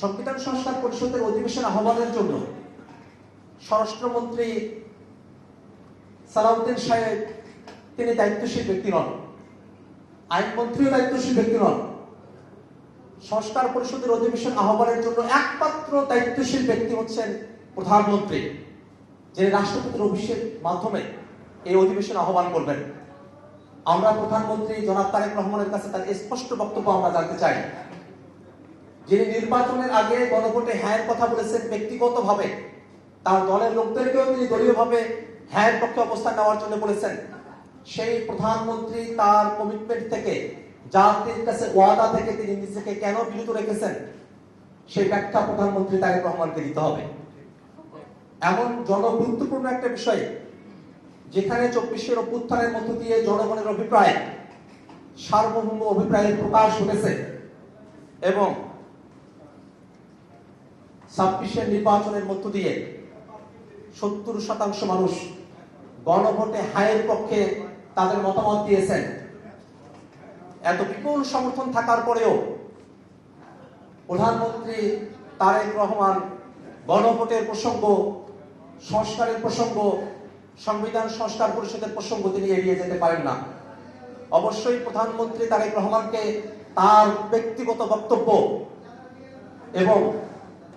সংবিধান সংস্কার পরিষদের অধিবেশন আহ্বানের জন্য স্বরাষ্ট্রমন্ত্রী সালাউদ্দিন সাহেব তিনি দায়িত্বশীল ব্যক্তি নন, আইনমন্ত্রীও দায়িত্বশীল ব্যক্তি নন। সংস্কার পরিষদের অধিবেশন আহ্বানের জন্য একমাত্র দায়িত্বশীল ব্যক্তি হচ্ছেন প্রধানমন্ত্রী, যিনি রাষ্ট্রপতির অফিসের মাধ্যমে এই অধিবেশন আহ্বান করবেন। আমরা প্রধানমন্ত্রী জনাব তারেক রহমানের কাছে তার স্পষ্ট বক্তব্য আমরা জানতে চাই। যিনি নির্বাচনের আগে গণভোটে হ্যাঁ কথা বলেছেন, ব্যক্তিগতভাবে তার দলের লোকদেরকেও তিনি দলীয়ভাবে হ্যাঁ পক্ষে অবস্থান নেওয়ার জন্য বলেছেন, সেই প্রধানমন্ত্রী তার কমিটমেন্ট থেকে, জাতির কাছে ওয়াদা থেকে তিনি নিজেকে কেন বিরত রেখেছেন, সেই ব্যাখ্যা প্রধানমন্ত্রী তারেক রহমানকে দিতে হবে। এমন জনগুরুত্বপূর্ণ একটা বিষয় যেখানে 24 অভ্যুত্থানের মধ্য দিয়ে জনগণের অভিপ্রায়, সার্বভৌম অভিপ্রায়ের প্রকাশ ঘটেছে এবং 26 নির্বাচনের মধ্য দিয়ে 70% মানুষ গণভোটে হায়ের পক্ষে তাদের মতামত দিয়েছেন। এত বিপুল সমর্থন থাকার পরেও প্রধানমন্ত্রী তারেক রহমান গণভোটের প্রসঙ্গ, সংস্কারের প্রসঙ্গ, সংবিধান সংস্কার পরিষদের প্রসঙ্গ তিনি এড়িয়ে যেতে পারেন না। অবশ্যই প্রধানমন্ত্রী তারেক রহমানকে তার ব্যক্তিগত বক্তব্য এবং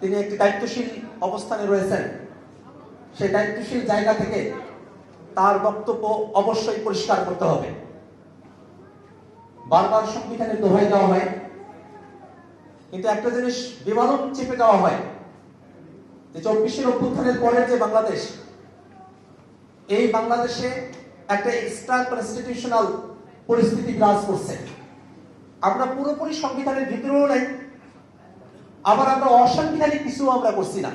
তিনি একটি দায়িত্বশীল অবস্থানে রয়েছেন, সেই দায়িত্বশীল জায়গা থেকে তার বক্তব্য অবশ্যই পরিষ্কার করতে হবে। বারবার সংবিধানের দোহাই দেওয়া হয়, কিন্তু একটা জিনিস বিমানন চেপে দেওয়া হয় যে 24 অভ্যুত্থানের পরের যে বাংলাদেশ, এই বাংলাদেশে একটা এক্সট্রা কনস্টিটিউশনাল পরিস্থিতি বিরাজ করছে। আমরা পুরোপুরি সংবিধানের ভিতরেও নাই, আবার আমরা অসাংবিধানিক কিছু আমরা করছি না।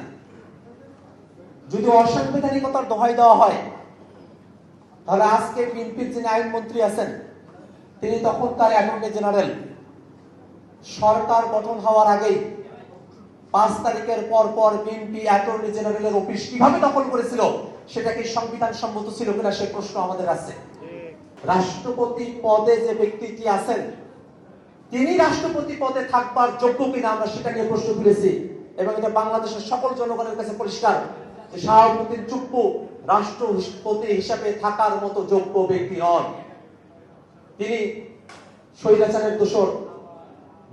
যদি অসাংবিধানিকতার দোহাই দেওয়া হয়, তাহলে আজকে বিএনপির যিনি আইনমন্ত্রী আছেন, তিনি তখনকার অ্যাটর্নি জেনারেল, সরকার গঠন হওয়ার আগেই 5 তারিখের পর বিএনপি অ্যাটর্নি জেনারেলের অফিস কিভাবে দখল করেছিল, সেটা কি সংবিধান সম্মত ছিল কিনা, সেই প্রশ্ন আমাদের আছে। রাষ্ট্রপতি পদে যে ব্যক্তিটি আছেন, তিনি রাষ্ট্রপতি পদে থাকবার যোগ্য কিনা, আমরা সেটা নিয়ে প্রশ্ন তুলেছি এবং এটা বাংলাদেশের সকল জনগণের কাছে পরিষ্কার যে শাহাবুদ্দিন চুপ্পু রাষ্ট্রপতি হিসাবে থাকার মতো যোগ্য ব্যক্তি নন। তিনি স্বৈরাচারের দোষর,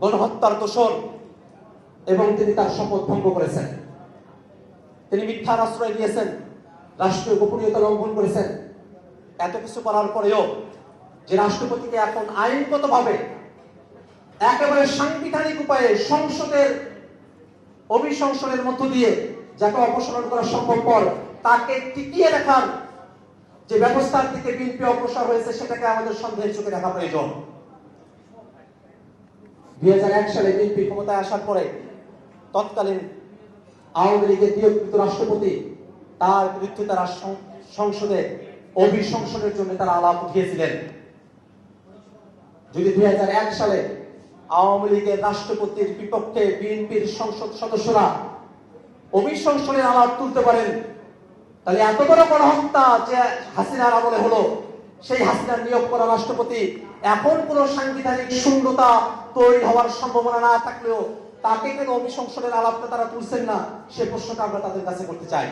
গণহত্যার দোষর এবং তিনি তার শপথ ভঙ্গ করেছেন। তিনি মিথ্যার আশ্রয় দিয়েছেন, রাষ্ট্রীয় গোপনীয়তা লঙ্ঘন করেছেন। এত কিছু করার পরেও যে রাষ্ট্রপতিকে এখন আইনগতভাবে একেবারে সাংবিধানিক উপায়ে সংসদের অভিশংসনের মধ্য দিয়ে যাকে অপসারণ করা সম্ভবপর, তাকে টিকিয়ে রাখার যে ব্যবস্থার দিকে বিএনপি অগ্রসর হয়েছে, সেটাকে আমাদের সন্দেহের চোখে দেখা প্রয়োজন। 2001 সালে বিএনপি ক্ষমতায় আসার পরে তৎকালীন আওয়ামী লীগের নিয়োগকৃত রাষ্ট্রপতি, তার বিরুদ্ধে তারা সংসদে অভিশংসনের জন্য তারা আলাপ উঠিয়েছিলেন। যদি 2001 সালে আওয়ামী লীগের রাষ্ট্রপতির বিপক্ষে বিএনপির সংসদ সদস্যরা অভিশংসনের আলাপ তুলতে পারেন, তাহলে এত বড় গণহত্যা যে হাসিনার আমলে হলো, সেই হাসিনার নিয়োগ করা রাষ্ট্রপতি এখন কোন সাংবিধানিক শূন্যতা তৈরি হওয়ার সম্ভাবনা না থাকলেও তাকে কেন অভিশংসনের আলাপটা তারা তুলছেন না, সে প্রশ্নটা আমরা তাদের কাছে করতে চাই।